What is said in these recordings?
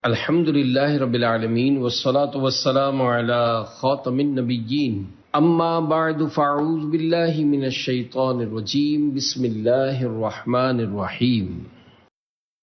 الحمد للہ رب العالمین والصلاة والسلام علی خاتم النبیین اما بعد فاعوذ باللہ من الشیطان الرجیم بسم اللہ الرحمن الرحیم۔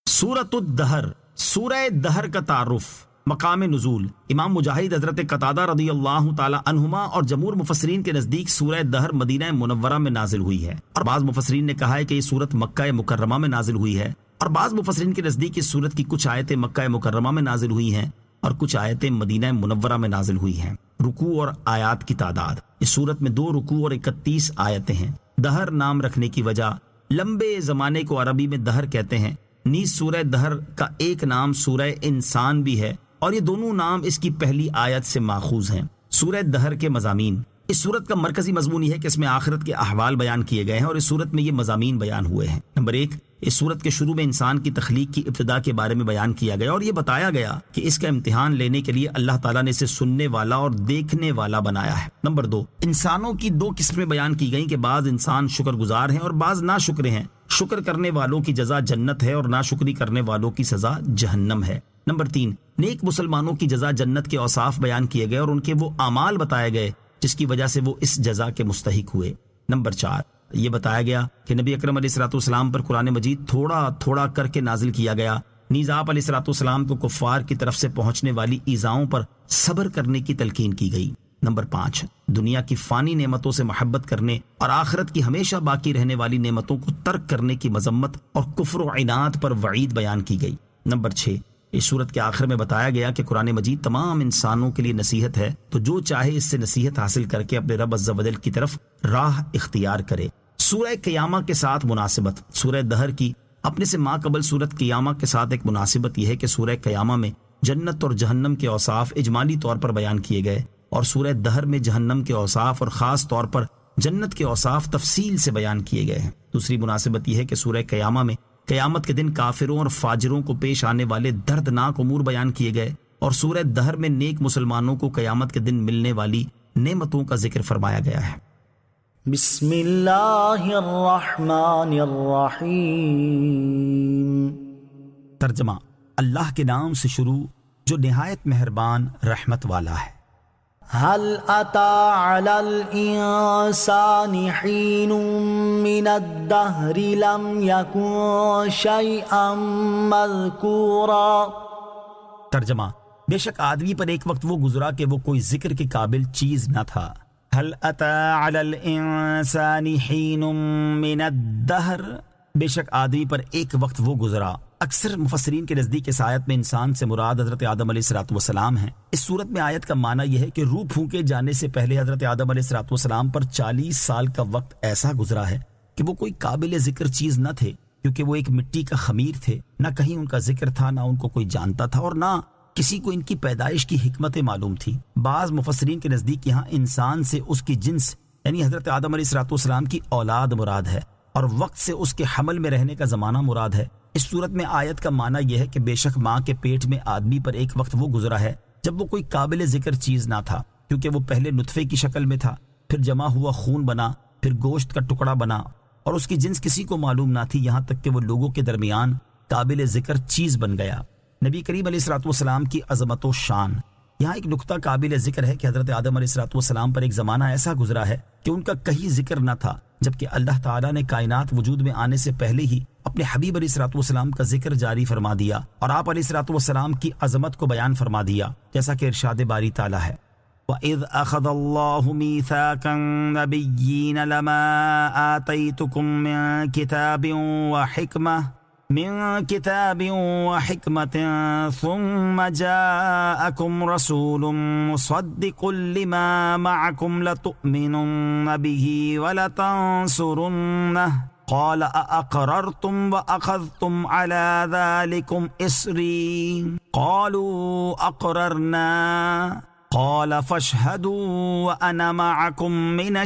سورۃ الدہر، سورہ دہر کا تعارف۔ مقام نزول، امام مجاہد حضرت قتادہ رضی اللہ تعالی عنہما اور جمہور مفسرین کے نزدیک سورہ دہر مدینہ منورہ میں نازل ہوئی ہے، اور بعض مفسرین نے کہا ہے کہ یہ سورت مکہ مکرمہ میں نازل ہوئی ہے، اور بعض مفسرین کے نزدیک اس سورت کی کچھ آیتیں مکہ مکرمہ میں نازل ہوئی ہیں اور کچھ آیتیں مدینہ منورہ میں نازل ہوئی ہیں۔ رکوع اور آیات کی تعداد، اس سورت میں 2 رکوع اور 31 آیتیں ہیں۔ دہر نام رکھنے کی وجہ، لمبے زمانے کو عربی میں دہر کہتے ہیں، نیز سورہ دہر کا ایک نام سورہ انسان بھی ہے، اور یہ دونوں نام اس کی پہلی آیت سے ماخوذ ہیں۔ سورہ دہر کے مضامین، اس سورت کا مرکزی مضمون یہ ہے کہ اس میں آخرت کے احوال بیان کیے گئے ہیں، اور اس سورت میں یہ مضامین بیان ہوئے ہیں۔ نمبر 1، اس سورت کے شروع میں انسان کی تخلیق کی ابتدا کے بارے میں بیان کیا گیا، اور یہ بتایا گیا کہ اس کا امتحان لینے کے لیے اللہ تعالیٰ نے اسے سننے والا اور دیکھنے والا بنایا ہے۔ نمبر 2، انسانوں کی 2 قسمیں بیان کی گئیں کہ بعض انسان شکر گزار ہیں اور بعض ناشکر ہیں۔ شکر کرنے والوں کی جزا جنت ہے اور ناشکری کرنے والوں کی سزا جہنم ہے۔ نمبر 3، نیک مسلمانوں کی جزا جنت کے اوصاف بیان کیے گئے اور ان کے وہ اعمال بتائے گئے جس کی وجہ سے وہ اس جزا کے مستحق ہوئے۔ نمبر 4، یہ بتایا گیا کہ نبی اکرم علیہ الصلوۃ والسلام پر قرآن مجید تھوڑا تھوڑا کر کے نازل کیا گیا، نیز آپ علیہ الصلوۃ والسلام کو کفار کی طرف سے پہنچنے والی ایذاؤں پر صبر کرنے کی تلقین کی گئی۔ نمبر 5، دنیا کی فانی نعمتوں سے محبت کرنے اور آخرت کی ہمیشہ باقی رہنے والی نعمتوں کو ترک کرنے کی مذمت اور کفر و عناد پر وعید بیان کی گئی۔ نمبر 6، اس سورت کے آخر میں بتایا گیا کہ قرآن مجید تمام انسانوں کے لیے نصیحت ہے، تو جو چاہے اس سے نصیحت حاصل کر کے اپنے رب عز و جل کی طرف راہ اختیار کرے۔ سورہ قیامہ کے ساتھ مناسبت، سورہ دہر کی اپنے سے ماں قبل سورت قیامہ کے ساتھ ایک مناسبت یہ ہے کہ سورہ قیامہ میں جنت اور جہنم کے اوصاف اجمالی طور پر بیان کیے گئے، اور سورہ دہر میں جہنم کے اوصاف اور خاص طور پر جنت کے اوصاف تفصیل سے بیان کیے گئے ہیں۔ دوسری مناسبت یہ ہے کہ سورہ قیامہ میں قیامت کے دن کافروں اور فاجروں کو پیش آنے والے دردناک امور بیان کیے گئے، اور سورہ دہر میں نیک مسلمانوں کو قیامت کے دن ملنے والی نعمتوں کا ذکر فرمایا گیا ہے۔ بسم اللہ الرحمن الرحیم۔ ترجمہ، اللہ کے نام سے شروع جو نہایت مہربان رحمت والا ہے۔ هل أتى على الإنسان حين من الدهر لم يكن شيئا مذكورا۔ ترجمہ، بے شک آدمی پر ایک وقت وہ گزرا کہ وہ کوئی ذکر کے قابل چیز نہ تھا۔ هل أتى على الإنسان حين من الدهر، بے شک آدمی پر ایک وقت وہ گزرا۔ اکثر مفسرین کے نزدیک اس آیت میں انسان سے مراد حضرت آدم علیہ الصلوۃ والسلام ہیں۔ اس صورت میں آیت کا معنی یہ ہے کہ روح پھونکے جانے سے پہلے حضرت آدم علیہ الصلوۃ والسلام پر 40 سال کا وقت ایسا گزرا ہے کہ وہ کوئی قابل ذکر چیز نہ تھے، کیونکہ وہ ایک مٹی کا خمیر تھے، نہ کہیں ان کا ذکر تھا، نہ ان کو کوئی جانتا تھا، اور نہ کسی کو ان کی پیدائش کی حکمت معلوم تھی۔ بعض مفسرین کے نزدیک یہاں انسان سے اس کی جنس یعنی حضرت آدم علیہ الصلوۃ والسلام کی اولاد مراد ہے، اور وقت سے اس کے حمل میں رہنے کا زمانہ مراد ہے۔ اس صورت میں آیت کا معنی یہ ہے کہ بے شک ماں کے پیٹ میں آدمی پر ایک وقت وہ گزرا ہے جب وہ کوئی قابل ذکر چیز نہ تھا، کیونکہ وہ پہلے نطفے کی شکل میں تھا، پھر جمع ہوا خون بنا، پھر گوشت کا ٹکڑا بنا، اور اس کی جنس کسی کو معلوم نہ تھی، یہاں تک کہ وہ لوگوں کے درمیان قابل ذکر چیز بن گیا۔ نبی کریم علیہ الصلوۃ والسلام کی عظمت و شان، یہاں ایک نقطہ قابل ذکر ہے کہ حضرت آدم علیہ الصلوۃ والسلام پر ایک زمانہ ایسا گزرا ہے کہ ان کا کہیں ذکر نہ تھا، جبکہ اللہ تعالیٰ نے کائنات وجود میں آنے سے پہلے ہی اپنے حبیب علیہ الصلوۃ والسلام کا ذکر جاری فرما دیا، اور آپ علیہ الصلوۃ والسلام کی عظمت کو بیان فرما دیا، جیسا کہ ارشاد باری تعالیٰ ہے، وَإِذْ أَخَذَ اللَّهُ مِيثَاقَ النَّبِيِّينَ لَمَا آتَيْتُكُم مِّن كِتَابٍ وَحِكْمَةٍ ثُمَّ جَاءَكُمْ رَسُولٌ مُصَدِّقٌ لِّمَا مَعَكُمْ لَتُؤْمِنُنَّ بِهِ وَلَتَنصُرُنَّهُ قال أأقررتم وأخذتم على ذلكم إصري قالوا أقررنا قال فاشهدوا وأنا معكم من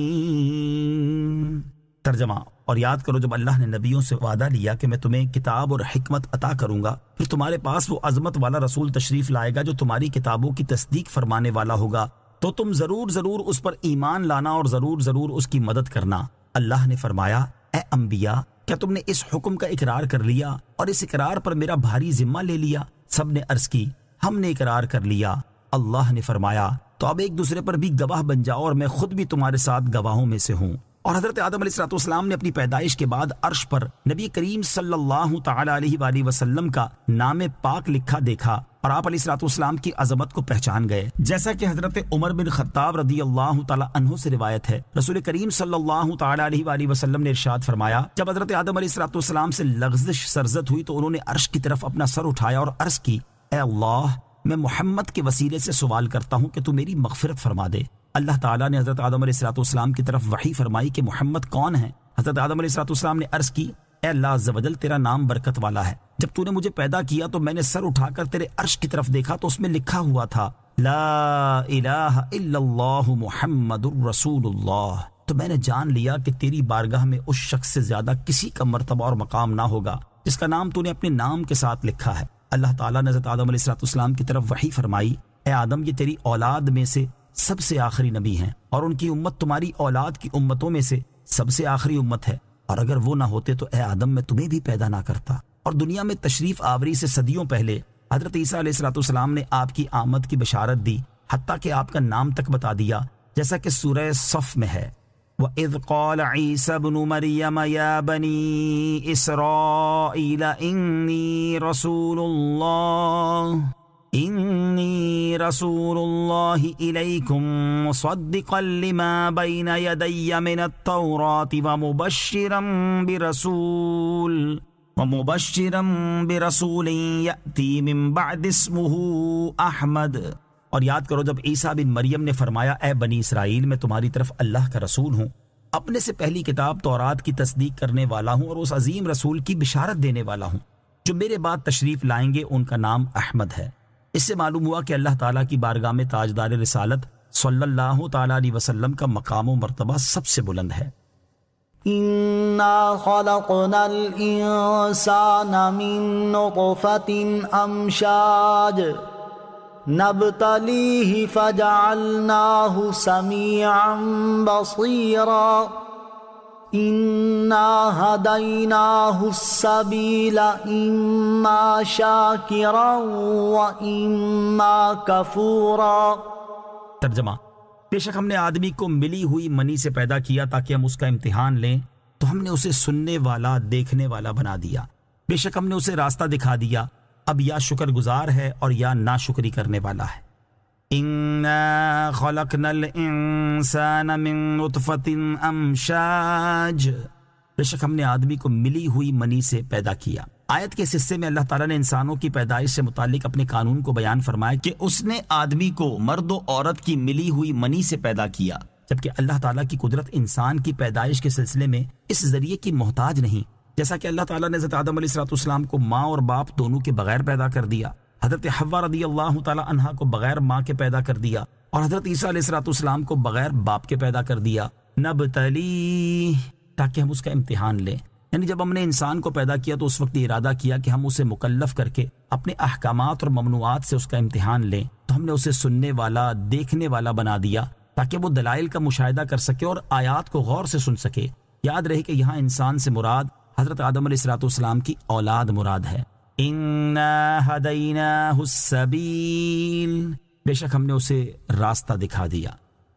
الشاهدين۔ ترجمہ، اور یاد کرو جب اللہ نے نبیوں سے وعدہ لیا کہ میں تمہیں کتاب اور حکمت عطا کروں گا، پھر تمہارے پاس وہ عظمت والا رسول تشریف لائے گا جو تمہاری کتابوں کی تصدیق فرمانے والا ہوگا، تو تم ضرور اس پر ایمان لانا اور ضرور اس کی مدد کرنا۔ اللہ نے فرمایا، اے انبیاء، کیا تم نے اس حکم کا اقرار کر لیا اور اس اقرار پر میرا بھاری ذمہ لے لیا؟ سب نے عرض کی ہم نے اقرار کر لیا۔ اللہ نے فرمایا تو اب ایک دوسرے پر بھی گواہ بن جاؤ اور میں خود بھی تمہارے ساتھ گواہوں میں سے ہوں۔ اور حضرت آدم علیہ الصلوۃ والسلام نے اپنی پیدائش کے بعد عرش پر نبی کریم صلی اللہ تعالی علیہ وآلہ وسلم کا نام پاک لکھا دیکھا اور آپ علیہ الصلوۃ والسلام کی عظمت کو پہچان گئے، جیسا کہ حضرت عمر بن خطاب رضی اللہ تعالی عنہ سے روایت ہے۔ رسول کریم صلی اللہ تعالی علیہ وآلہ وسلم نے ارشاد فرمایا جب حضرت آدم علیہ الصلوۃ والسلام سے لغزش سرزد ہوئی تو انہوں نے عرش کی طرف اپنا سر اٹھایا اور عرض کی اے اللہ میں محمد کے وسیلے سے سوال کرتا ہوں کہ تو میری مغفرت فرما دے۔ اللہ تعالیٰ نے حضرت آدم علیہ الصلوۃ والسلام کی طرف وحی فرمائی کہ محمد کون ہے؟ حضرت آدم علیہ الصلوۃ والسلام نے عرض کی اے اللہ عز و جل تیرا نام برکت والا ہے، جب تو نے مجھے پیدا کیا تو میں نے سر اٹھا کر تیرے عرش کی طرف دیکھا تو اس میں لکھا ہوا تھا لا الہ الا اللہ محمد الرسول اللہ، تو میں نے جان لیا کہ تیری بارگاہ میں اس شخص سے زیادہ کسی کا مرتبہ اور مقام نہ ہوگا جس کا نام تو نے اپنے نام کے ساتھ لکھا ہے۔ اللہ تعالیٰ نے حضرت آدم علیہ الصلوۃ والسلام کی طرف وحی فرمائی اے آدم یہ تیری اولاد میں سے سب سے آخری نبی ہیں اور ان کی امت تمہاری اولاد کی امتوں میں سے سب سے آخری امت ہے، اور اگر وہ نہ ہوتے تو اے آدم میں تمہیں بھی پیدا نہ کرتا۔ اور دنیا میں تشریف آوری سے صدیوں پہلے حضرت عیسیٰ علیہ الصلوۃ والسلام نے آپ کی آمد کی بشارت دی، حتیٰ کہ آپ کا نام تک بتا دیا، جیسا کہ سورہ صف میں ہے وَإِذْ قَالَ عِيسَى ابْنُ مَرْيَمَ يَا بَنِي إِسْرَائِيلَ إِنِّي رسول اللہ إِلَيْكُمْ مُصَدِّقًا لِمَا بَيْنَ يَدَيَّ مِنَ التَّوْرَاةِ وَمُبَشِّرًا بِرَسُولٍ يَأْتِي مِن بَعْدِ اسْمُهُ أَحْمَدُ۔ اور یاد کرو جب عیسیٰ بن مریم نے فرمایا اے بنی اسرائیل میں تمہاری طرف اللہ کا رسول ہوں، اپنے سے پہلی کتاب تورات کی تصدیق کرنے والا ہوں اور اس عظیم رسول کی بشارت دینے والا ہوں جو میرے بعد تشریف لائیں گے، ان کا نام احمد ہے۔ اس سے معلوم ہوا کہ اللہ تعالیٰ کی بارگاہ میں تاجدار رسالت صلی اللہ تعالیٰ علیہ وسلم کا مقام و مرتبہ سب سے بلند ہے۔ اِنَّا خَلَقْنَا الْإِنسَانَ مِن نُطْفَةٍ أَمْشَاجٍ نَبْتَلِيهِ فَجَعَلْنَاهُ سَمِيعًا بَصِيرًا إِنَّا هَدَيْنَاهُ السَّبِيلَ إِمَّا شَاكِرًا وَإِمَّا كَفُورًا۔ ترجمہ، بے شک ہم نے آدمی کو ملی ہوئی منی سے پیدا کیا تاکہ ہم اس کا امتحان لیں، تو ہم نے اسے سننے والا دیکھنے والا بنا دیا، بے شک ہم نے اسے راستہ دکھا دیا، اب یا شکر گزار ہے اور یا ناشکری کرنے والا ہے۔ اِنَّا خَلَقْنَا الْإِنسَانَ مِن نُطْفَةٍ أَمْشَاجٍ، بے شک ہم نے آدمی کو ملی ہوئی منی سے پیدا کیا۔ آیت کے اس حصے میں اللہ تعالیٰ نے انسانوں کی پیدائش سے متعلق اپنے قانون کو بیان فرمایا کہ اس نے آدمی کو مرد و عورت کی ملی ہوئی منی سے پیدا کیا، جبکہ اللہ تعالیٰ کی قدرت انسان کی پیدائش کے سلسلے میں اس ذریعے کی محتاج نہیں، جیسا کہ اللہ تعالیٰ نے حضرت آدم علیہ الصلوۃ والسلام کو ماں اور باپ دونوں کے بغیر پیدا کر دیا، حضرت حوا رضی اللہ تعالیٰ عنہا کو بغیر ماں کے پیدا کر دیا، اور حضرت عیسیٰ علیہ الصلوۃ والسلام کو بغیر باپ کے پیدا کر دیا، نبتلی، تاکہ ہم اس کا امتحان لیں۔ یعنی جب ہم نے انسان کو پیدا کیا تو اس وقت یہ ارادہ کیا کہ ہم اسے مکلف کر کے اپنے احکامات اور ممنوعات سے اس کا امتحان لیں، تو ہم نے اسے سننے والا دیکھنے والا بنا دیا تاکہ وہ دلائل کا مشاہدہ کر سکے اور آیات کو غور سے سن سکے۔ یاد رہے کہ یہاں انسان سے مراد حضرت آدم علیہ الصلوۃ والسلام کی اولاد مراد ہے۔ اِنَّا هَدَيْنَاهُ السَّبِيلَ، بے شک ہم نے اسے راستہ دکھا دیا۔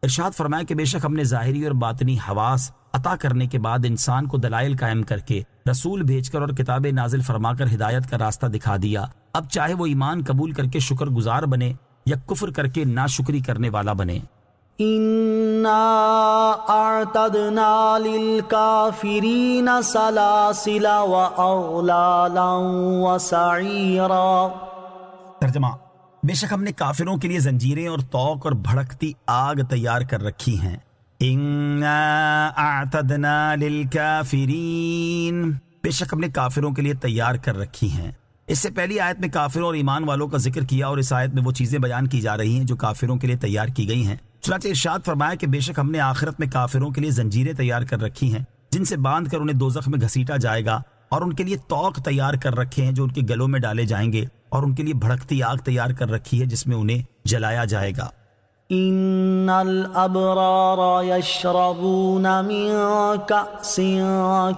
ارشاد فرمایا کہ بے شک ہم نے ظاہری اور باطنی حواس عطا کرنے کے بعد انسان کو دلائل قائم کر کے رسول بھیج کر اور کتابیں نازل فرما کر ہدایت کا راستہ دکھا دیا، اب چاہے وہ ایمان قبول کر کے شکر گزار بنے یا کفر کر کے ناشکری کرنے والا بنے۔ اِنَّا أَعْتَدْنَا لِلْكَافِرِينَ سَلَاسِلَ وَأَغْلَالًا وَسَعِيرًا۔ ترجمہ، بے شک ہم نے کافروں کے لیے زنجیریں اور طوق اور بھڑکتی آگ تیار کر رکھی ہیں۔ اِنَّا أَعْتَدْنَا لِلْكَافِرِينَ، بے شک ہم نے کافروں کے لیے تیار کر رکھی ہیں۔ اس سے پہلی آیت میں کافروں اور ایمان والوں کا ذکر کیا، اور اس آیت میں وہ چیزیں بیان کی جا رہی ہیں جو کافروں کے لیے تیار کی گئی ہیں۔ چنانچہ ارشاد فرمایا کہ بے شک ہم نے آخرت میں کافروں کے لیے زنجیریں تیار کر رکھی ہیں جن سے باندھ کر انہیں دوزخ میں گھسیٹا جائے گا، اور ان کے لیے طوق تیار کر رکھے ہیں جو ان کے گلوں میں ڈالے جائیں گے، اور ان کے لیے بھڑکتی آگ تیار کر رکھی ہے جس میں انہیں جلایا جائے گا۔ إن الأبرار يشربون من كأس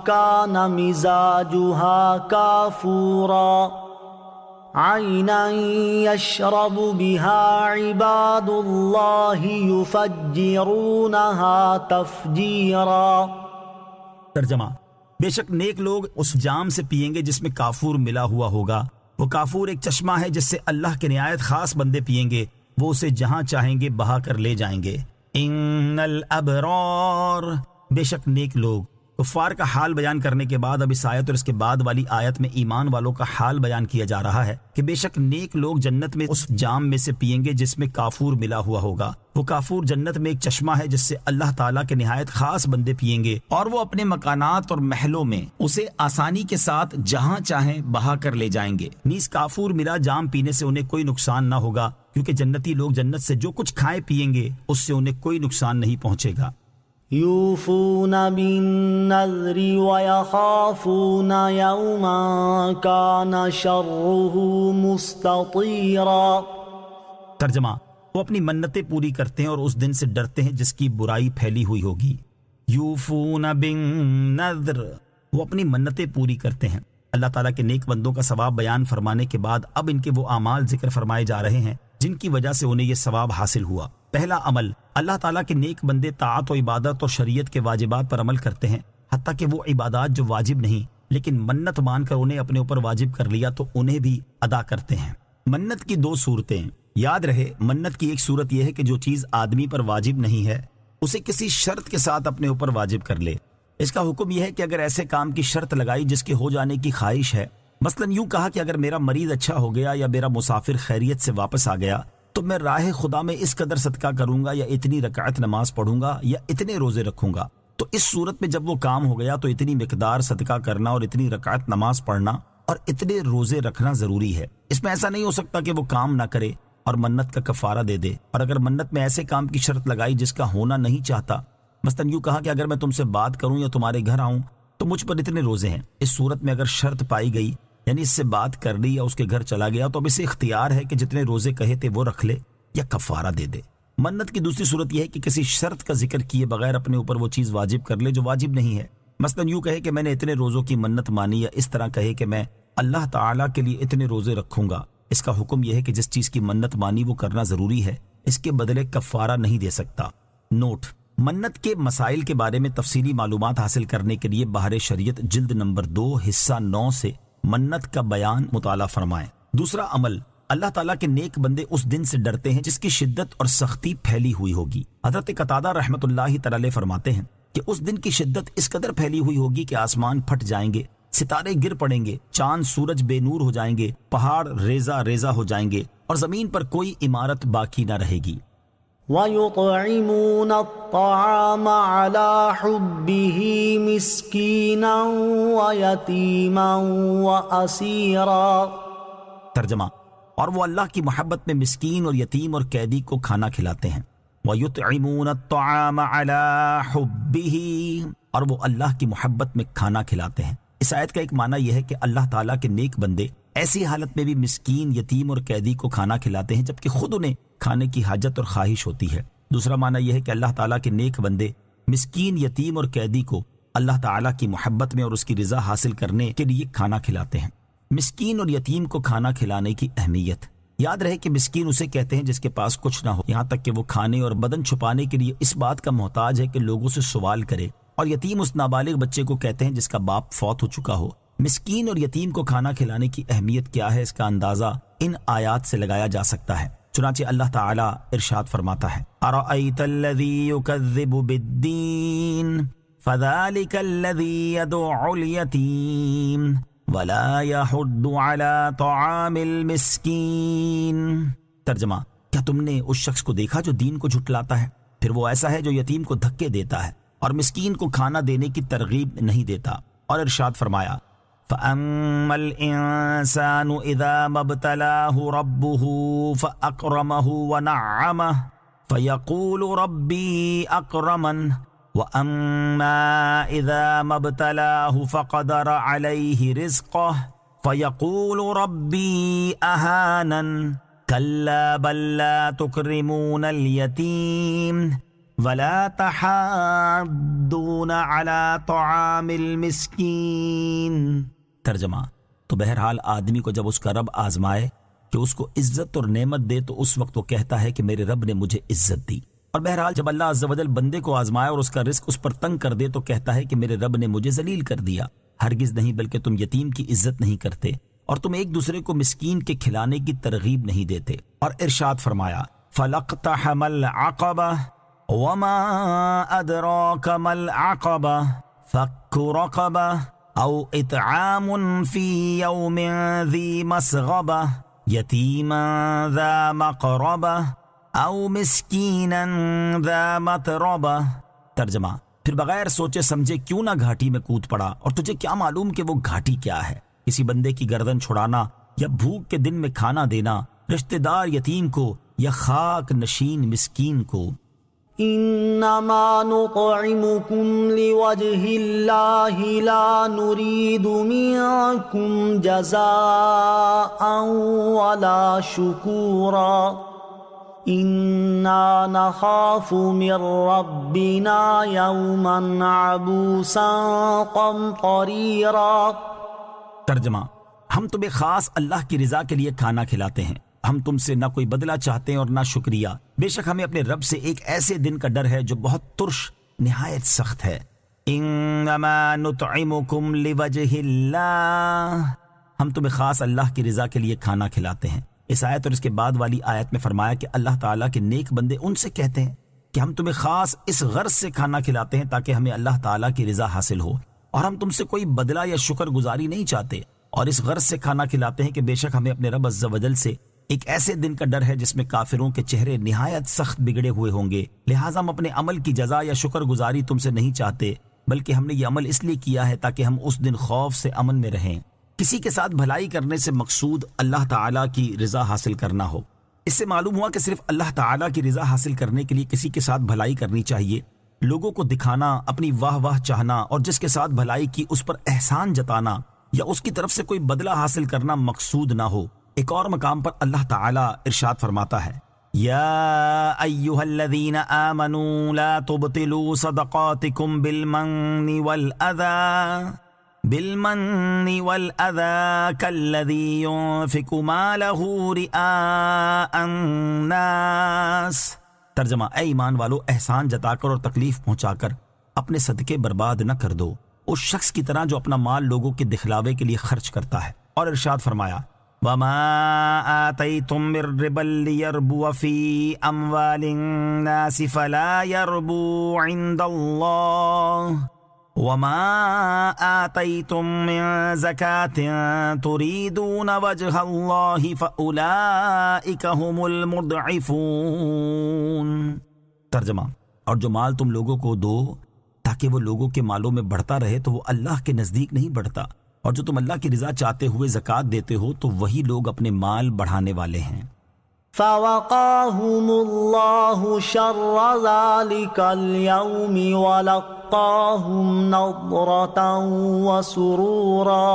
كان مزاجها كافورا عينا يشرب بها عباد الله يفجرونها تفجيرا۔ ترجمہ: بے شک نیک لوگ اس جام سے پیئیں گے جس میں کافور ملا ہوا ہوگا۔ وہ کافور ایک چشمہ ہے جس سے اللہ کے نہایت خاص بندے پیئیں گے، وہ اسے جہاں چاہیں گے بہا کر لے جائیں گے۔ ان الابرار، بے شک نیک لوگ۔ کفار کا حال بیان کرنے کے بعد اب اس آیت اور اس کے بعد والی آیت میں ایمان والوں کا حال بیان کیا جا رہا ہے کہ بے شک نیک لوگ جنت میں اس جام میں سے پیئیں گے جس میں کافور ملا ہوا ہوگا۔ وہ کافور جنت میں ایک چشمہ ہے جس سے اللہ تعالیٰ کے نہایت خاص بندے پیئیں گے، اور وہ اپنے مکانات اور محلوں میں اسے آسانی کے ساتھ جہاں چاہیں بہا کر لے جائیں گے۔ نیز کافور ملا جام پینے سے انہیں کوئی نقصان نہ ہوگا، کیونکہ جنتی لوگ جنت سے جو کچھ کھائیں پیئیں گے اس سے انہیں کوئی نقصان نہیں پہنچے گا۔ يوفون بالنذر ويخافون يوما كان شره مستطيرا۔ ترجمہ: وہ اپنی منتیں پوری کرتے ہیں اور اس دن سے ڈرتے ہیں جس کی برائی پھیلی ہوئی ہوگی۔ یوفون بالنذر، وہ اپنی منتیں پوری کرتے ہیں۔ اللہ تعالیٰ کے نیک بندوں کا ثواب بیان فرمانے کے بعد اب ان کے وہ اعمال ذکر فرمائے جا رہے ہیں جن کی وجہ سے انہیں یہ ثواب حاصل ہوا۔ پہلا عمل، اللہ تعالیٰ کے نیک بندے طاعت و عبادت اور شریعت کے واجبات پر عمل کرتے ہیں، حتیٰ کہ وہ عبادات جو واجب نہیں لیکن منت مان کر انہیں اپنے اوپر واجب کر لیا تو انہیں بھی ادا کرتے ہیں۔ منت کی دو صورتیں یاد رہے۔ منت کی ایک صورت یہ ہے کہ جو چیز آدمی پر واجب نہیں ہے اسے کسی شرط کے ساتھ اپنے اوپر واجب کر لے۔ اس کا حکم یہ ہے کہ اگر ایسے کام کی شرط لگائی جس کے ہو جانے کی خواہش ہے، مثلا یوں کہا کہ اگر میرا مریض اچھا ہو گیا یا میرا مسافر خیریت سے واپس آ گیا تو میں راہ خدا میں اس قدر صدقہ کروں گا یا اتنی رکعت نماز پڑھوں گا یا اتنے روزے رکھوں گا، تو اس صورت میں جب وہ کام ہو گیا تو اتنی مقدار صدقہ کرنا اور اتنی رکعت نماز پڑھنا اور اتنے روزے رکھنا ضروری ہے۔ اس میں ایسا نہیں ہو سکتا کہ وہ کام نہ کرے اور منت کا کفارہ دے دے۔ اور اگر منت میں ایسے کام کی شرط لگائی جس کا ہونا نہیں چاہتا، مثلا یوں کہا کہ اگر میں تم سے بات کروں یا تمہارے گھر آؤں تو مجھ پر اتنے روزے ہیں، اس صورت میں اگر شرط پائی گئی یعنی اس سے بات کر لی یا اس کے گھر چلا گیا تو اب اسے اختیار ہے کہ جتنے روزے کہے تھے وہ رکھ لے یا کفارہ دے دے۔ منت کی دوسری صورت یہ ہے کہ کسی شرط کا ذکر کیے بغیر اپنے اوپر وہ چیز واجب کر لے جو واجب نہیں ہے۔ مثلا یوں کہے کہ میں نے اتنے روزوں کی منت مانی، یا اس طرح کہے کہ میں اللہ تعالیٰ کے لیے اتنے روزے رکھوں گا۔ اس کا حکم یہ ہے کہ جس چیز کی منت مانی وہ کرنا ضروری ہے، اس کے بدلے کفارہ نہیں دے سکتا۔ نوٹ: منت کے مسائل کے بارے میں تفصیلی معلومات حاصل کرنے کے لیے بحر شریعت جلد نمبر 2 حصہ 9 سے منت کا بیان مطالعہ فرمائیں۔ دوسرا عمل، اللہ تعالیٰ کے نیک بندے اس دن سے ڈرتے ہیں جس کی شدت اور سختی پھیلی ہوئی ہوگی۔ حضرت قتادہ رحمۃ اللہ تعالی فرماتے ہیں کہ اس دن کی شدت اس قدر پھیلی ہوئی ہوگی کہ آسمان پھٹ جائیں گے، ستارے گر پڑیں گے، چاند سورج بے نور ہو جائیں گے، پہاڑ ریزہ ریزہ ہو جائیں گے اور زمین پر کوئی عمارت باقی نہ رہے گی۔ وَيُطْعِمُونَ الطَّعَامَ عَلَى حُبِّهِ مِسْكِينًا وَيَتِيمًا وَأَسِيرًا۔ ترجمہ: اور وہ اللہ کی محبت میں مسکین اور یتیم اور قیدی کو کھانا کھلاتے ہیں۔ وَيُطْعِمُونَ الطَّعَامَ عَلَى حُبِّهِ، اور وہ اللہ کی محبت میں کھانا کھلاتے ہیں۔ اس آیت کا ایک معنی یہ ہے کہ اللہ تعالیٰ کے نیک بندے ایسی حالت میں بھی مسکین، یتیم اور قیدی کو کھانا کھلاتے ہیں جبکہ خود انہیں کھانے کی حاجت اور خواہش ہوتی ہے۔ دوسرا معنی یہ ہے کہ اللہ تعالیٰ کے نیک بندے مسکین، یتیم اور قیدی کو اللہ تعالیٰ کی محبت میں اور اس کی رضا حاصل کرنے کے لیے کھانا کھلاتے ہیں۔ مسکین اور یتیم کو کھانا کھلانے کی اہمیت، یاد رہے کہ مسکین اسے کہتے ہیں جس کے پاس کچھ نہ ہو، یہاں تک کہ وہ کھانے اور بدن چھپانے کے لیے اس بات کا محتاج ہے کہ لوگوں سے سوال کرے، اور یتیم اس نابالغ بچے کو کہتے ہیں جس کا باپ فوت ہو چکا ہو۔ مسکین اور یتیم کو کھانا کھلانے کی اہمیت کیا ہے، اس کا اندازہ ان آیات سے لگایا جا سکتا ہے۔ چنانچہ اللہ تعالیٰ ارشاد فرماتا ہے: اَرَأَيْتَ الَّذِي يُكَذِّبُ بِالدِّينِ فَذَلِكَ الَّذِي يَدُعُّ الْيَتِيمَ وَلَا يَحُضُّ عَلَى طَعَامِ الْمِسْكِينِ۔ ترجمہ: کیا تم نے اس شخص کو دیکھا جو دین کو جھٹلاتا ہے؟ پھر وہ ایسا ہے جو یتیم کو دھکے دیتا ہے اور مسکین کو کھانا دینے کی ترغیب نہیں دیتا۔ اور ارشاد فرمایا: فَأَمَّا الْإِنسَانُ إِذَا مَا ابْتَلَاهُ رَبُّهُ فَأَكْرَمَهُ وَنَعَّمَهُ فَيَقُولُ رَبِّي أَكْرَمَنِ وَأَمَّا إِذَا مَا ابْتَلَاهُ فَقَدَرَ عَلَيْهِ رِزْقَهُ فَيَقُولُ رَبِّي أَهَانَنِ۔ کلا بل لا تکرمون الیتیم ولا تحاضون علی طعام المسکین۔ ترجمہ، تو بہرحال آدمی کو جب اس کا رب آزمائے کہ اس کو عزت اور نعمت دے تو اس وقت وہ کہتا ہے کہ میرے رب نے مجھے عزت دی، اور بہرحال جب اللہ عز و جل بندے کو آزمائے اور اس کا رزق اس پر تنگ کر دے تو کہتا ہے کہ میرے رب نے مجھے ذلیل کر دیا۔ ہرگز نہیں، بلکہ تم یتیم کی عزت نہیں کرتے اور تم ایک دوسرے کو مسکین کے کھلانے کی ترغیب نہیں دیتے۔ اور ارشاد فرمایا فَلَقْتَحَمَ الْعَقَبَةَ وَمَا أَدْرَاكَ مَا الْعَقَبَةُ فَكُّ رَقَبَةٍ أَوْ إِطْعَامٌ فِي يَوْمٍ ذِي مَسْغَبَةٍ يَتِيمًا ذَا مَقْرَبَةٍ أَوْ مِسْكِينًا ذَا مَتْرَبَةٍ۔ ترجمہ، پھر بغیر سوچے سمجھے کیوں نہ گھاٹی میں کود پڑا، اور تجھے کیا معلوم کہ وہ گھاٹی کیا ہے؟ کسی بندے کی گردن چھڑانا یا بھوک کے دن میں کھانا دینا، رشتہ دار یتیم کو یا خاک نشین مسکین کو۔ انما نطعمكم لوجه الله لا نريد منكم جزاء ولا شكورا انا نخاف من ربنا يوما عبوسا قمطريرا۔ ترجمہ، ہم تمہیں خاص اللہ کی رضا کے لیے کھانا کھلاتے ہیں، ہم تم سے نہ کوئی بدلہ چاہتے ہیں اور نہ شکریہ، بے شک ہمیں اپنے رب سے ایک ایسے دن کا ڈر ہے جو بہت ترش نہایت سخت ہے۔ انما نطعمکم لوجہ اللہ، ہم تمہیں خاص اللہ کی رضا کے لیے کھانا کھلاتے ہیں۔ اس آیت اور اس کے بعد والی آیت میں فرمایا کہ اللہ تعالیٰ کے نیک بندے ان سے کہتے ہیں کہ ہم تمہیں خاص اس غرض سے کھانا کھلاتے ہیں تاکہ ہمیں اللہ تعالیٰ کی رضا حاصل ہو، اور ہم تم سے کوئی بدلہ یا شکر گزاری نہیں چاہتے، اور اس غرض سے کھانا کھلاتے ہیں کہ بے شک ہمیں اپنے رب عز و جل سے ایک ایسے دن کا ڈر ہے جس میں کافروں کے چہرے نہایت سخت بگڑے ہوئے ہوں گے، لہٰذا ہم اپنے عمل کی جزا یا شکر گزاری تم سے نہیں چاہتے، بلکہ ہم نے یہ عمل اس لیے کیا ہے تاکہ ہم اس دن خوف سے امن میں رہیں۔ کسی کے ساتھ بھلائی کرنے سے مقصود اللہ تعالیٰ کی رضا حاصل کرنا ہو۔ اس سے معلوم ہوا کہ صرف اللہ تعالیٰ کی رضا حاصل کرنے کے لیے کسی کے ساتھ بھلائی کرنی چاہیے، لوگوں کو دکھانا، اپنی واہ واہ چاہنا اور جس کے ساتھ بھلائی کی اس پر احسان جتانا یا اس کی طرف سے کوئی بدلہ حاصل کرنا مقصود نہ ہو۔ ایک اور مقام پر اللہ تعالیٰ ارشاد فرماتا ہے یا ایھا الذین آمنوا لا تبطلوا صدقاتکم بالمن والأذى كالذي ينفق ماله رئاء الناس۔ ترجمہ، اے ایمان والو، احسان جتا کر اور تکلیف پہنچا کر اپنے صدقے برباد نہ کر دو، اس شخص کی طرح جو اپنا مال لوگوں کے دکھلاوے کے لیے خرچ کرتا ہے۔ اور ارشاد فرمایا وَمَا آتَيْتُم مِّن رِّبًا لِّيَرْبُوَ فِي أَمْوَالِ النَّاسِ فَلَا يَرْبُو عِندَ اللَّهِ وَمَا آتَيْتُم مِّن زَكَاةٍ تُرِيدُونَ وَجْهَ اللَّهِ فَأُولَٰئِكَ هُمُ الْمُضْعِفُونَ۔ ترجمہ، اور جو مال تم لوگوں کو دو تاکہ وہ لوگوں کے مالوں میں بڑھتا رہے تو وہ اللہ کے نزدیک نہیں بڑھتا، اور جو تم اللہ کی رضا چاہتے ہوئے زکوٰۃ دیتے ہو تو وہی لوگ اپنے مال بڑھانے والے ہیں۔ فوقاهم الله شر ذلك اليوم ولقاهم نضرة وسرورا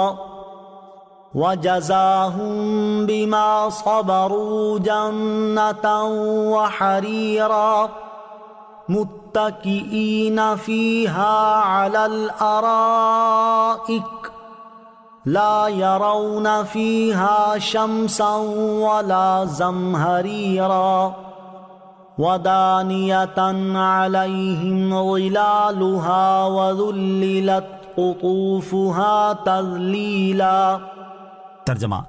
وجزاهم بما صبروا جنة وحريرا متكئين فيها على الأرائك لا يرون فيها شمسا ولا زمهريرا ودانية عليهم ظلالها وذللت قطوفها تذليلا۔ ترجمہ،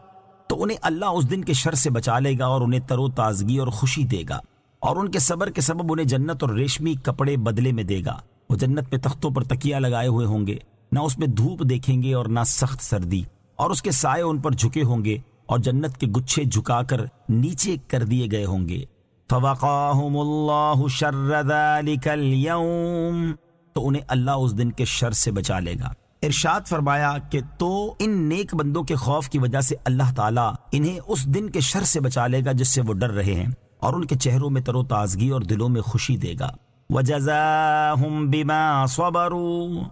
تو انہیں اللہ اس دن کے شر سے بچا لے گا اور انہیں تر و تازگی اور خوشی دے گا، اور ان کے صبر کے سبب انہیں جنت اور ریشمی کپڑے بدلے میں دے گا۔ وہ جنت میں تختوں پر تکیہ لگائے ہوئے ہوں گے، نہ اس میں دھوپ دیکھیں گے اور نہ سخت سردی، اور اس کے سائے ان پر جھکے ہوں گے اور جنت کے گچھے جھکا کر نیچے کر دیے گئے ہوں گے۔ فوقاہم اللہ شر ذلک اليوم، تو انہیں اللہ اس دن کے شر سے بچا لے گا۔ ارشاد فرمایا کہ تو ان نیک بندوں کے خوف کی وجہ سے اللہ تعالیٰ انہیں اس دن کے شر سے بچا لے گا جس سے وہ ڈر رہے ہیں، اور ان کے چہروں میں تر و تازگی اور دلوں میں خوشی دے گا۔ وجزاہم بما صبروا،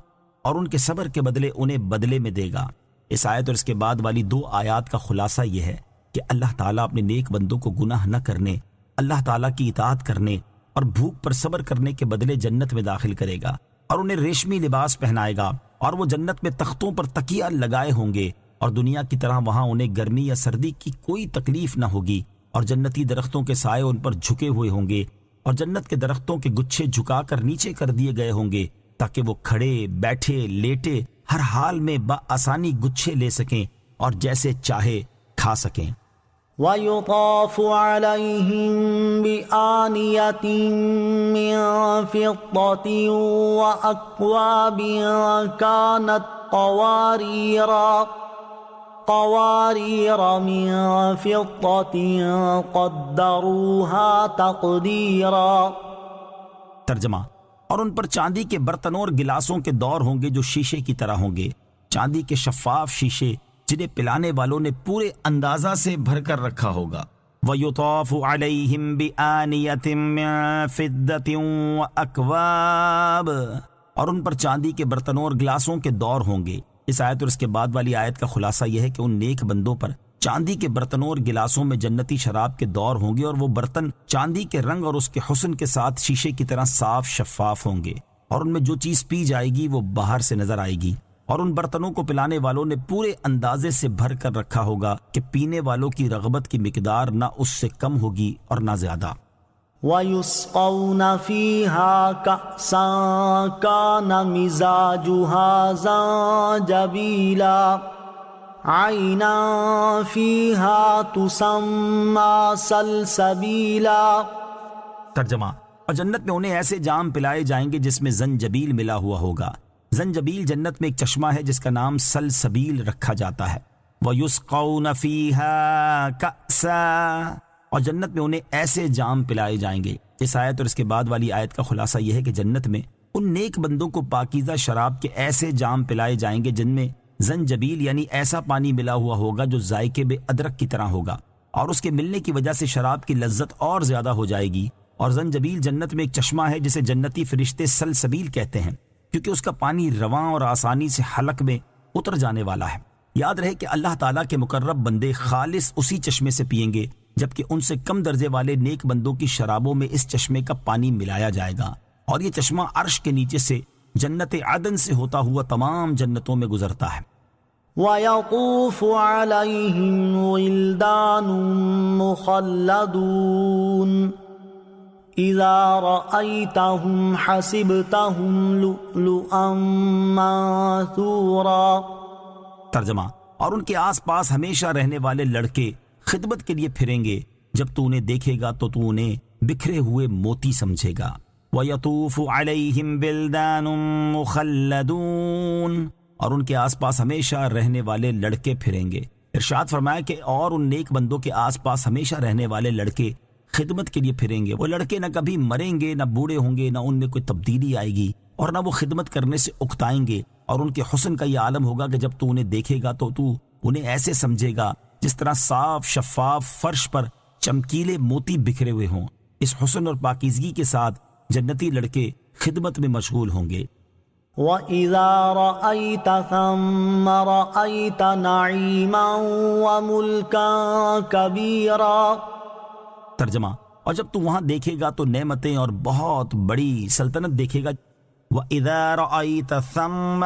اور ان کے صبر کے بدلے انہیں بدلے میں دے گا۔ اس آیت اور اس کے بعد والی دو آیات کا خلاصہ یہ ہے کہ اللہ تعالیٰ اپنے نیک بندوں کو گناہ نہ کرنے، اللہ تعالیٰ کی اطاعت کرنے اور بھوک پر صبر کرنے کے بدلے جنت میں داخل کرے گا، اور انہیں ریشمی لباس پہنائے گا، اور وہ جنت میں تختوں پر تکیہ لگائے ہوں گے، اور دنیا کی طرح وہاں انہیں گرمی یا سردی کی کوئی تکلیف نہ ہوگی، اور جنتی درختوں کے سائے ان پر جھکے ہوئے ہوں گے، اور جنت کے درختوں کے گچھے جھکا کر نیچے کر دیے گئے ہوں گے تاکہ وہ کھڑے بیٹھے لیٹے ہر حال میں بآسانی گچھے لے سکیں اور جیسے چاہے کھا سکیں۔ وَيُطَافُ عَلَيْهِمْ بِآنِيَةٍ مِّن فِضَّةٍ وَأَكْوَابٍ كَانَتْ قوارير من فضة قدروها تقديرا۔ ترجمہ، اور ان پر چاندی کے برتنوں اور گلاسوں کے دور ہوں گے جو شیشے کی طرح ہوں گے، چاندی کے شفاف شیشے جنہیں پلانے والوں نے پورے اندازہ سے بھر کر رکھا ہوگا۔ وَيُطَافُ عَلَيْهِمْ بِآنِيَةٍ مِّن فِضَّةٍ وَأَكْوَابٍ، اور ان پر چاندی کے برتنوں اور گلاسوں کے دور ہوں گے۔ اس آیت اور اس کے بعد والی آیت کا خلاصہ یہ ہے کہ ان نیک بندوں پر چاندی کے برتنوں اور گلاسوں میں جنتی شراب کے دور ہوں گے، اور وہ برتن چاندی کے رنگ اور اس کے حسن کے ساتھ شیشے کی طرح صاف شفاف ہوں گے، اور ان میں جو چیز پی جائے گی وہ باہر سے نظر آئے گی، اور ان برتنوں کو پلانے والوں نے پورے اندازے سے بھر کر رکھا ہوگا کہ پینے والوں کی رغبت کی مقدار نہ اس سے کم ہوگی اور نہ زیادہ۔ وَيُسْقَوْنَ فِيهَا كَأْسًا كَانَ مِزَاجُهَا زَنجَبِيلًا عَيْنًا فِيهَا تُسَمَّى سَلْسَبِيلًا۔ ترجمہ، اور جنت میں انہیں ایسے جام پلائے جائیں گے جس میں زنجبیل ملا ہوا ہوگا۔ زنجبیل جنت میں ایک چشمہ ہے جس کا نام سلسبیل رکھا جاتا ہے۔ وَيُسْقَوْنَ فِيهَا كَأْسًا، اور جنت میں انہیں ایسے جام پلائے جائیں گے۔ اس آیت اور اس کے بعد والی آیت کا خلاصہ یہ ہے کہ جنت میں ان نیک بندوں کو پاکیزہ شراب کے ایسے جام پلائے جائیں گے جن میں زنجبیل یعنی ایسا پانی ملا ہوا ہوگا جو ذائقے بے ادرک کی طرح ہوگا، اور اس کے ملنے کی وجہ سے شراب کی لذت اور زیادہ ہو جائے گی۔ اور زنجبیل جنت میں ایک چشمہ ہے جسے جنتی فرشتے سلسبیل کہتے ہیں، کیونکہ اس کا پانی رواں اور آسانی سے حلق میں اتر جانے والا ہے۔ یاد رہے کہ اللہ تعالیٰ کے مقرب بندے خالص اسی چشمے سے پئیں گے، جبکہ ان سے کم درجے والے نیک بندوں کی شرابوں میں اس چشمے کا پانی ملایا جائے گا، اور یہ چشمہ عرش کے نیچے سے جنت عدن سے ہوتا ہوا تمام جنتوں میں گزرتا ہے۔ وَيَطُوفُ عَلَيْهِمْ وِلْدَانٌ مُخَلَّدُونَ إِذَا رَأَيْتَهُمْ حَسِبْتَهُمْ لُؤْلُؤًا مَّنثُورًا۔ ترجمہ، اور ان کے آس پاس ہمیشہ رہنے والے لڑکے خدمت کے لیے پھریں گے، جب تو انہیں دیکھے گا تو انہیں بکھرے ہوئے موتی سمجھے گا۔ وَيَطُوفُ عَلَيْهِمْ بِلْدَانٌ مُخَلَّدُونَ، اور ان کے آس پاس ہمیشہ رہنے والے لڑکے پھریں گے۔ ارشاد فرمایا کہ اور ان نیک بندوں کے آس پاس ہمیشہ رہنے والے لڑکے خدمت کے لیے پھریں گے۔ وہ لڑکے نہ کبھی مریں گے، نہ بوڑھے ہوں گے، نہ ان میں کوئی تبدیلی آئے گی، اور نہ وہ خدمت کرنے سے اکتائیں گے، اور ان کے حسن کا یہ عالم ہوگا کہ جب تو انہیں دیکھے گا تو انہیں ایسے سمجھے گا جس طرح صاف شفاف فرش پر چمکیلے موتی بکھرے ہوئے ہوں۔ اس حسن اور پاکیزگی کے ساتھ جنتی لڑکے خدمت میں مشغول ہوں گے۔ وَإِذَا رَأَيْتَ ثَمَّ رَأَيْتَ نَعِيمًا وَمُلْكًا كَبِيرًا۔ ترجمہ، اور جب تو وہاں دیکھے گا تو نعمتیں اور بہت بڑی سلطنت دیکھے گا۔ وَإِذَا رَأَيْتَ ثَمَّ،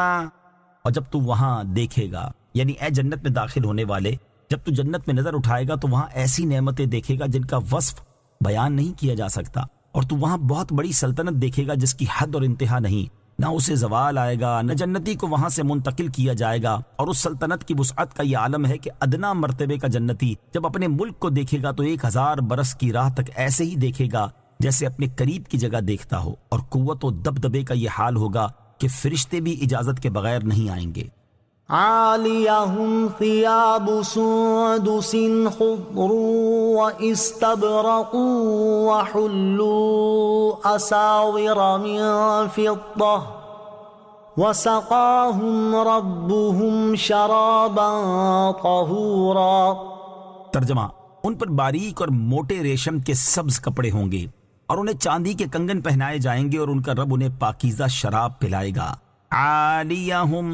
اور جب تو وہاں دیکھے گا، یعنی اے جنت میں داخل ہونے والے، جب تو جنت میں نظر اٹھائے گا تو وہاں ایسی نعمتیں دیکھے گا جن کا وصف بیان نہیں کیا جا سکتا، اور تو وہاں بہت بڑی سلطنت دیکھے گا جس کی حد اور انتہا نہیں، نہ اسے زوال آئے گا، نہ جنتی کو وہاں سے منتقل کیا جائے گا۔ اور اس سلطنت کی وسعت کا یہ عالم ہے کہ ادنا مرتبے کا جنتی جب اپنے ملک کو دیکھے گا تو 1000 برس کی راہ تک ایسے ہی دیکھے گا جیسے اپنے قریب کی جگہ دیکھتا ہو، اور قوت و دبدبے کا یہ حال ہوگا کہ فرشتے بھی اجازت کے بغیر نہیں آئیں گے۔ عَالِيَهُمْ ثِيَابُ سُندُسٍ خُضْرٌ وَإِسْتَبْرَقٌ وَحُلُّوا أَسَاوِرَ مِن فِضَّةٍ وَسَقَاهُمْ رَبُّهُمْ شَرَابًا طَهُورًا۔ ترجمہ، ان پر باریک اور موٹے ریشم کے سبز کپڑے ہوں گے، اور انہیں چاندی کے کنگن پہنائے جائیں گے، اور ان کا رب انہیں پاکیزہ شراب پلائے گا۔ عالیہم،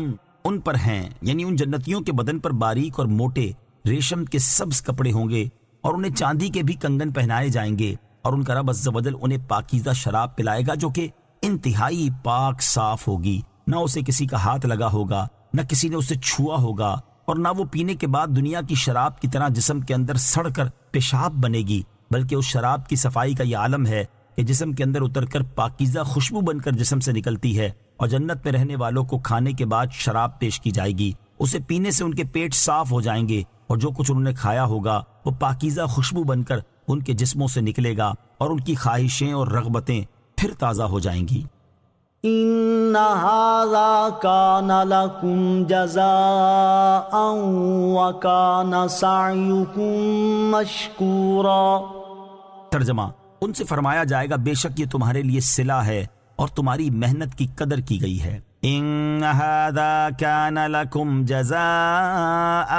ان پر ہیں، یعنی ان جنتیوں کے بدن پر باریک اور موٹے ریشم کے سبز کپڑے ہوں گے اور انہیں چاندی کے بھی کنگن پہنائے جائیں گے، اور ان کا رب عز و جل انہیں پاکیزہ شراب پلائے گا جو کہ انتہائی پاک صاف ہوگی، نہ اسے کسی کا ہاتھ لگا ہوگا، نہ کسی نے اسے چھوا ہوگا، اور نہ وہ پینے کے بعد دنیا کی شراب کی طرح جسم کے اندر سڑ کر پیشاب بنے گی، بلکہ اس شراب کی صفائی کا یہ عالم ہے کہ جسم کے اندر اتر کر پاکیزہ خوشبو بن کر جسم سے نکلتی ہے، اور جنت میں رہنے والوں کو کھانے کے بعد شراب پیش کی جائے گی، اسے پینے سے ان کے پیٹ صاف ہو جائیں گے، اور جو کچھ انہوں نے کھایا ہوگا وہ پاکیزہ خوشبو بن کر ان کے جسموں سے نکلے گا، اور ان کی خواہشیں اور رغبتیں پھر تازہ ہو جائیں گی۔ ان هذا كان لكم جزاء وكان سعيكم مشكورا۔ ترجمہ، ان سے فرمایا جائے گا بے شک یہ تمہارے لیے صلہ ہے اور تمہاری محنت کی قدر کی گئی ہے۔ ان هذا كان لكم جزاء،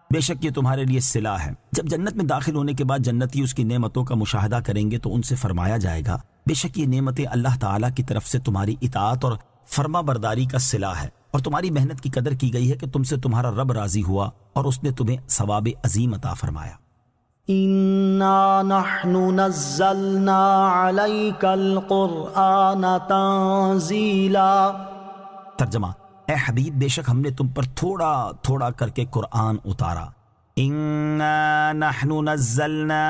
بے شک یہ تمہارے لیے صلہ ہے۔ جب جنت میں داخل ہونے کے بعد جنتی اس کی نعمتوں کا مشاہدہ کریں گے تو ان سے فرمایا جائے گا بے شک یہ نعمتیں اللہ تعالیٰ کی طرف سے تمہاری اطاعت اور فرما برداری کا صلہ ہے، اور تمہاری محنت کی قدر کی گئی ہے کہ تم سے تمہارا رب راضی ہوا اور اس نے تمہیں ثواب عظیم عطا فرمایا۔ انا نحن نزلنا عليك القرآن تنزیلا۔ ترجمہ، اے حبیب بے شک ہم نے تم پر تھوڑا تھوڑا کر کے قرآن اتارا۔ انا نحن نزلنا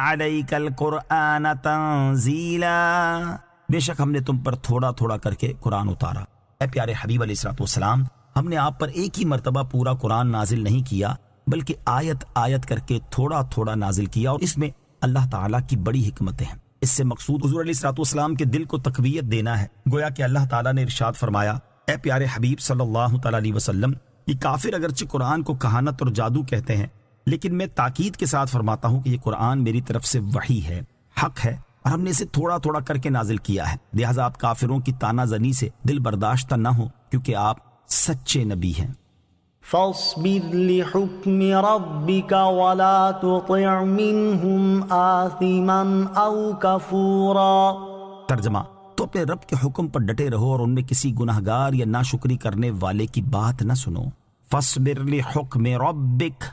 عليك القرآن تنزیلا، بے شک ہم نے تم پر تھوڑا تھوڑا کر کے قرآن اتارا۔ اے پیارے حبیب علیہ الصلوۃ والسلام، ہم نے آپ پر ایک ہی مرتبہ پورا قرآن نازل نہیں کیا بلکہ آیت آیت کر کے تھوڑا تھوڑا نازل کیا، اور اس میں اللہ تعالیٰ کی بڑی حکمتیں ہیں۔ اس سے مقصود حضور علیہ الصلوۃ والسلام کے دل کو تقویت دینا ہے۔ گویا کہ اللہ تعالیٰ نے ارشاد فرمایا، اے پیارے حبیب صلی اللہ تعالیٰ علیہ وسلم، یہ کافر اگرچہ قرآن کو کہانت اور جادو کہتے ہیں، لیکن میں تاکید کے ساتھ فرماتا ہوں کہ یہ قرآن میری طرف سے وحی ہے، حق ہے، اور ہم نے اسے تھوڑا تھوڑا کر کے نازل کیا ہے، لہٰذا آپ کافروں کی تانا زنی سے دل برداشتہ نہ ہو، کیونکہ آپ سچے نبی ہیں۔ فاصبر لحكم ربك ولا تطع منهم آثما او كفورا۔ ترجمہ، تو اپنے رب کے حکم پر ڈٹے رہو اور ان میں کسی گناہگار یا ناشکری کرنے والے کی بات نہ سنو۔ فاصبر لحکم ربک،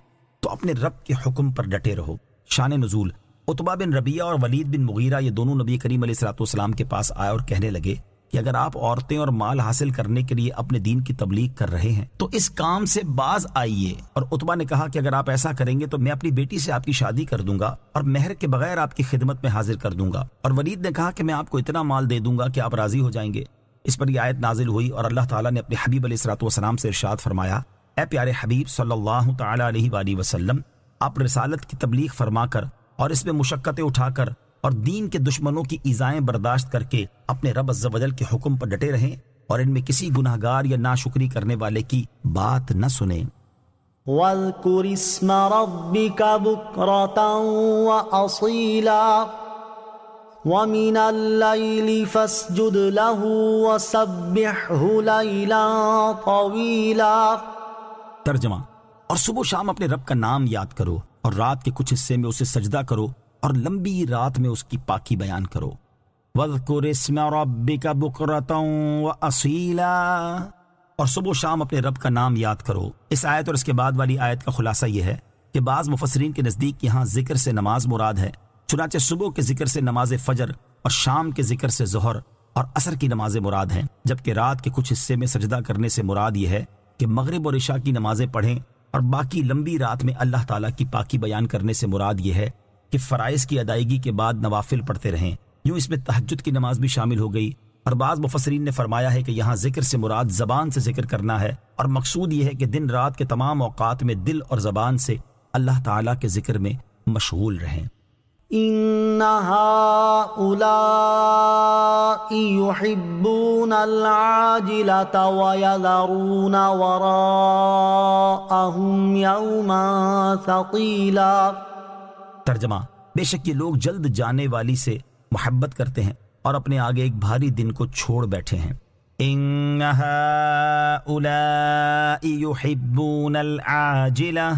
تو اپنے رب کے حکم پر ڈٹے رہو۔ شان نزول، عتبہ بن ربیعہ اور ولید بن مغیرہ یہ دونوں نبی کریم علیہ الصلوۃ والسلام کے پاس آئے اور کہنے لگے کہ اگر آپ عورتیں اور مال حاصل کرنے کے لیے اپنے دین کی تبلیغ کر رہے ہیں تو اس کام سے باز آئیے۔ اور عتبہ نے کہا کہ اگر آپ ایسا کریں گے تو میں اپنی بیٹی سے آپ کی شادی کر دوں گا اور مہر کے بغیر آپ کی خدمت میں حاضر کر دوں گا۔ اور ولید نے کہا کہ میں آپ کو اتنا مال دے دوں گا کہ آپ راضی ہو جائیں گے۔ اس پر یہ آیت نازل ہوئی اور اللہ تعالیٰ نے اپنے حبیب علیہ الصلوۃ والسلام سے ارشاد فرمایا، اے پیارے حبیب صلی اللہ تعالیٰ علیہ وآلہ وسلم، آپ رسالت کی تبلیغ فرما کر اور اس میں مشقتیں اٹھا کر اور دین کے دشمنوں کی ایذائیں برداشت کر کے اپنے رب عز و جل کے حکم پر ڈٹے رہیں اور ان میں کسی گناہگار یا ناشکری کرنے والے کی بات نہ سنیں۔ واذکر اسم ربک بکرۃ وأصیلا ومن اللیل فاسجد له وسبحہ لیلا طویلا۔ ترجمہ، اور صبح و شام اپنے رب کا نام یاد کرو اور رات کے کچھ حصے میں اسے سجدہ کرو اور لمبی رات میں اس کی پاکی بیان کرو۔ وَاذْكُرِ اسْمَ رَبِّكَ بُكْرَةً وَأَصِيلًا، اور صبح و شام اپنے رب کا نام یاد کرو۔ اس آیت اور اس کے بعد والی آیت کا خلاصہ یہ ہے کہ بعض مفسرین کے نزدیک یہاں ذکر سے نماز مراد ہے، چنانچہ صبح کے ذکر سے نماز فجر اور شام کے ذکر سے ظہر اور عصر کی نمازیں مراد ہیں، جبکہ رات کے کچھ حصے میں سجدہ کرنے سے مراد یہ ہے کہ مغرب اور عشاء کی نمازیں پڑھیں، اور باقی لمبی رات میں اللہ تعالیٰ کی پاکی بیان کرنے سے مراد یہ ہے کہ فرائض کی ادائیگی کے بعد نوافل پڑھتے رہیں۔ یوں اس میں تہجد کی نماز بھی شامل ہو گئی، اور بعض مفسرین نے فرمایا ہے کہ یہاں ذکر سے مراد زبان سے ذکر کرنا ہے، اور مقصود یہ ہے کہ دن رات کے تمام اوقات میں دل اور زبان سے اللہ تعالیٰ کے ذکر میں مشغول رہیں۔ ان هؤلاء يحبون العاجلة ويذرون وراءهم يوما ثقيلا۔ ترجمہ، بے شک یہ لوگ جلد جانے والی سے محبت کرتے ہیں اور اپنے آگے ایک بھاری دن کو چھوڑ بیٹھے ہیں۔ ان هؤلاء يحبون العاجلة،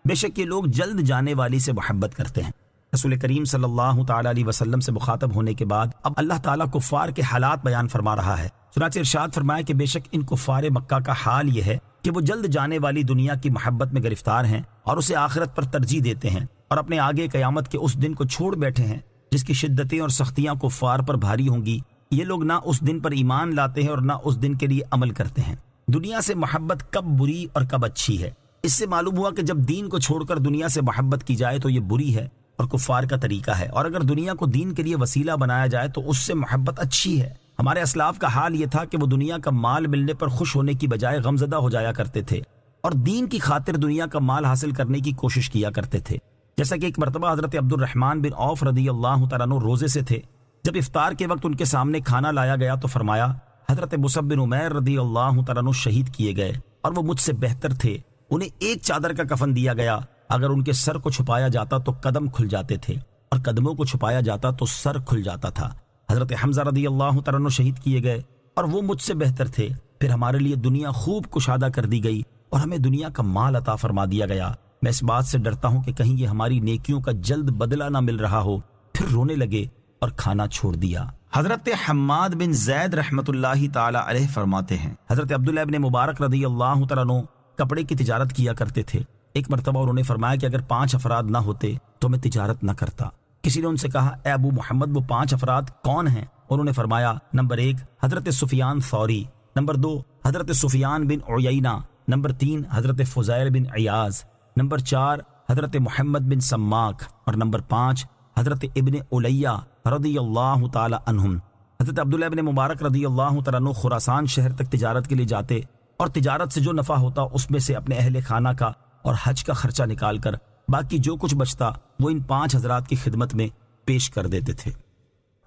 بے شک یہ لوگ جلد جانے والی سے محبت کرتے ہیں۔ رسول کریم صلی اللہ تعالیٰ علیہ وسلم سے مخاطب ہونے کے بعد اب اللہ تعالیٰ کفار کے حالات بیان فرما رہا ہے، چنانچہ ارشاد فرمایا کہ بے شک ان کفار مکہ کا حال یہ ہے کہ وہ جلد جانے والی دنیا کی محبت میں گرفتار ہیں اور اسے آخرت پر ترجیح دیتے ہیں اور اپنے آگے قیامت کے اس دن کو چھوڑ بیٹھے ہیں جس کی شدتیں اور سختیاں کفار پر بھاری ہوں گی۔ یہ لوگ نہ اس دن پر ایمان لاتے ہیں اور نہ اس دن کے لیے عمل کرتے ہیں۔ دنیا سے محبت کب بری اور کب اچھی ہے؟ اس سے معلوم ہوا کہ جب دین کو چھوڑ کر دنیا سے محبت کی جائے تو یہ بری ہے اور کفار کا طریقہ ہے، اور اگر دنیا کو دین کے لیے وسیلہ بنایا جائے تو اس سے محبت اچھی ہے۔ ہمارے اسلاف کا حال یہ تھا کہ وہ دنیا کا مال ملنے پر خوش ہونے کی بجائے غمزدہ ہو جایا کرتے تھے اور دین کی خاطر دنیا کا مال حاصل کرنے کی کوشش کیا کرتے تھے۔ جیسا کہ ایک مرتبہ حضرت عبد الرحمن بن عوف رضی اللہ تعالیٰ عنہ روزے سے تھے، جب افطار کے وقت ان کے سامنے کھانا لایا گیا تو فرمایا، حضرت مصعب بن عمیر رضی اللہ تعالیٰ عنہ شہید کیے گئے اور وہ مجھ سے بہتر تھے، انہیں ایک چادر کا کفن دیا گیا، اگر ان کے سر کو چھپایا جاتا تو قدم کھل جاتے تھے اور قدموں کو چھپایا جاتا تو سر کھل جاتا تھا۔ حضرت حمزہ رضی اللہ تعالیٰ عنہ شہید کیے گئے اور وہ مجھ سے بہتر تھے، پھر ہمارے لیے دنیا خوب کشادہ کر دی گئی اور ہمیں دنیا کا مال عطا فرما دیا گیا۔ میں اس بات سے ڈرتا ہوں کہ کہیں یہ ہماری نیکیوں کا جلد بدلہ نہ مل رہا ہو۔ پھر رونے لگے اور کھانا چھوڑ دیا۔ حضرت حماد بن زید رحمت اللہ تعالی علیہ فرماتے ہیں، حضرت عبداللہ ابن مبارک رضی اللہ تعالیٰ عنہ کپڑے کی تجارت کیا کرتے تھے۔ ایک مرتبہ انہوں نے فرمایا کہ اگر 5 افراد نہ ہوتے تو میں تجارت نہ کرتا۔ کسی نے ان سے کہا، اے ابو محمد وہ 5 افراد کون ہیں؟ انہوں نے فرمایا، نمبر 1 حضرت سفیان ثوری، نمبر 2 حضرت سفیان بن عیینہ، نمبر 3 حضرت فضیل بن عیاض، نمبر 4 حضرت محمد بن سماک، اور نمبر 5 حضرت ابن علیہ رضی اللہ تعالی عنہم۔ حضرت عبداللہ ابن مبارک رضی اللہ تعالیٰ عنہ خراسان شہر تک تجارت کے لیے جاتے اور تجارت سے جو نفع ہوتا اس میں سے اپنے اہل خانہ کا اور حج کا خرچہ نکال کر باقی جو کچھ بچتا وہ ان 5 حضرات کی خدمت میں پیش کر دیتے تھے۔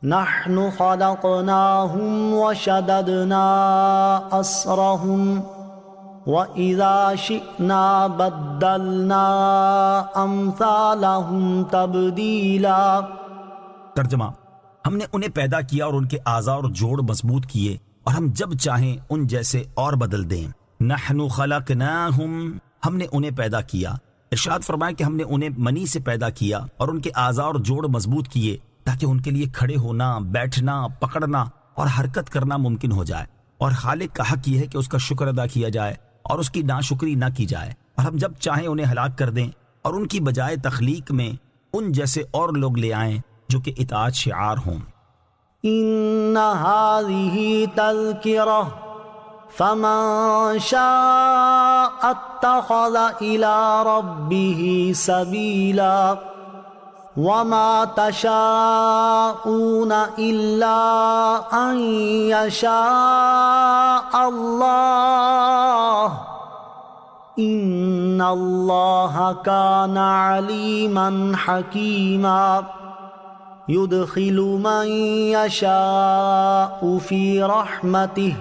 نحن خلقناهم وشددنا أسرهم وَإِذَا شِئْنَا بَدَّلْنَا أَمْثَالَهُمْ تَبْدِيلًا۔ ترجمہ، ہم نے انہیں پیدا کیا اور ان کے اعضاء اور جوڑ مضبوط کیے اور ہم جب چاہیں ان جیسے اور بدل دیں۔ نحن خلقناہم، ہم نے انہیں پیدا کیا۔ ارشاد فرمایا کہ ہم نے انہیں منی سے پیدا کیا اور ان کے اعضاء اور جوڑ مضبوط کیے تاکہ ان کے لیے کھڑے ہونا، بیٹھنا، پکڑنا اور حرکت کرنا ممکن ہو جائے، اور خالق کا حق یہ ہے کہ اس کا شکر ادا کیا جائے اور اس کی ناشکری نہ کی جائے، اور ہم جب چاہیں انہیں ہلاک کر دیں اور ان کی بجائے تخلیق میں ان جیسے اور لوگ لے آئیں جو کہ اطاعت شعار ہوں۔ ان هذه تذکرہ فمن شاء اتخذ الى ربه سبیلا وما تشاءون الا ان يشاء اللہ ان اللہ کان علیما حکیما يدخل من يشاء في رحمته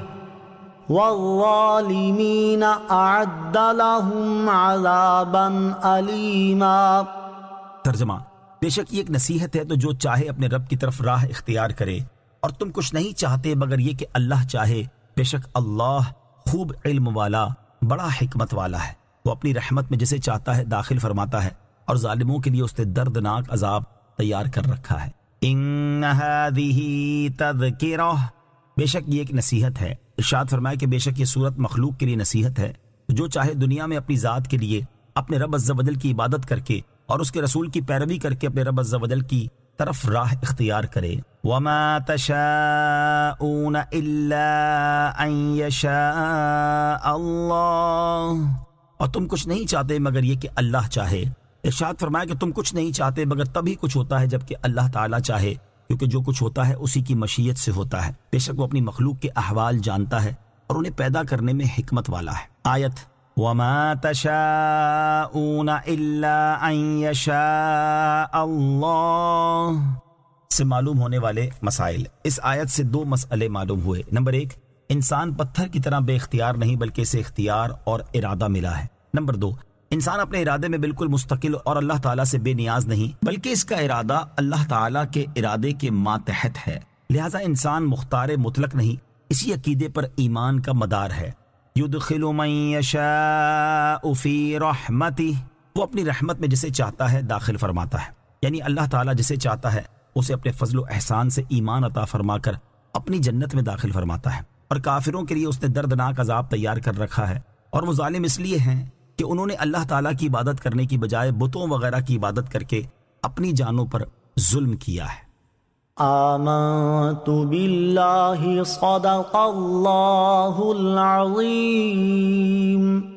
والظالمين أعد لهم عذابا أليما۔ ترجمہ، بے شک یہ ایک نصیحت ہے تو جو چاہے اپنے رب کی طرف راہ اختیار کرے، اور تم کچھ نہیں چاہتے مگر یہ کہ اللہ چاہے، بے شک اللہ خوب علم والا بڑا حکمت والا ہے، وہ اپنی رحمت میں جسے چاہتا ہے داخل فرماتا ہے اور ظالموں کے لیے اس نے دردناک عذاب تیار کر رکھا ہے۔ ان هذه تذکرہ، بے شک یہ ایک نصیحت ہے۔ ارشاد فرمایا کہ بے شک یہ صورت مخلوق کے لیے نصیحت ہے، جو چاہے دنیا میں اپنی ذات کے لیے اپنے رب عز و جل کی عبادت کر کے اور اس کے رسول کی پیروی کر کے اپنے رب عز و جل کی طرف راہ اختیار کرے۔ وما تشاءون الا ان یشاء اللہ، اور تم کچھ نہیں چاہتے مگر یہ کہ اللہ چاہے۔ ارشاد فرمایا کہ تم کچھ نہیں چاہتے مگر تبھی کچھ ہوتا ہے جب کہ اللہ تعالیٰ چاہے، کیونکہ جو کچھ ہوتا ہے اسی کی مشیت سے ہوتا ہے۔ بے شک وہ اپنی مخلوق کے احوال جانتا ہے اور انہیں پیدا کرنے میں حکمت والا ہے۔ آیت وَمَا تَشَاءُونَ إِلَّا أَن يَشَاءَ اللَّهُ سے معلوم ہونے والے مسائل۔ اس آیت سے 2 مسئلے معلوم ہوئے۔ نمبر 1، انسان پتھر کی طرح بے اختیار نہیں بلکہ اسے اختیار اور ارادہ ملا ہے۔ نمبر 2، انسان اپنے ارادے میں بالکل مستقل اور اللہ تعالیٰ سے بے نیاز نہیں بلکہ اس کا ارادہ اللہ تعالیٰ کے ارادے کے ماتحت ہے، لہٰذا انسان مختار مطلق نہیں، اسی عقیدے پر ایمان کا مدار ہے۔ یدخل من یشاء فی رحمتہ، وہ اپنی رحمت میں جسے چاہتا ہے داخل فرماتا ہے، یعنی اللہ تعالیٰ جسے چاہتا ہے اسے اپنے فضل و احسان سے ایمان عطا فرما کر اپنی جنت میں داخل فرماتا ہے، اور کافروں کے لیے اس نے دردناک عذاب تیار کر رکھا ہے اور وہ ظالم اس لیے ہیں کہ انہوں نے اللہ تعالیٰ کی عبادت کرنے کی بجائے بتوں وغیرہ کی عبادت کر کے اپنی جانوں پر ظلم کیا ہے۔ آمنت باللہ صدق اللہ العظیم۔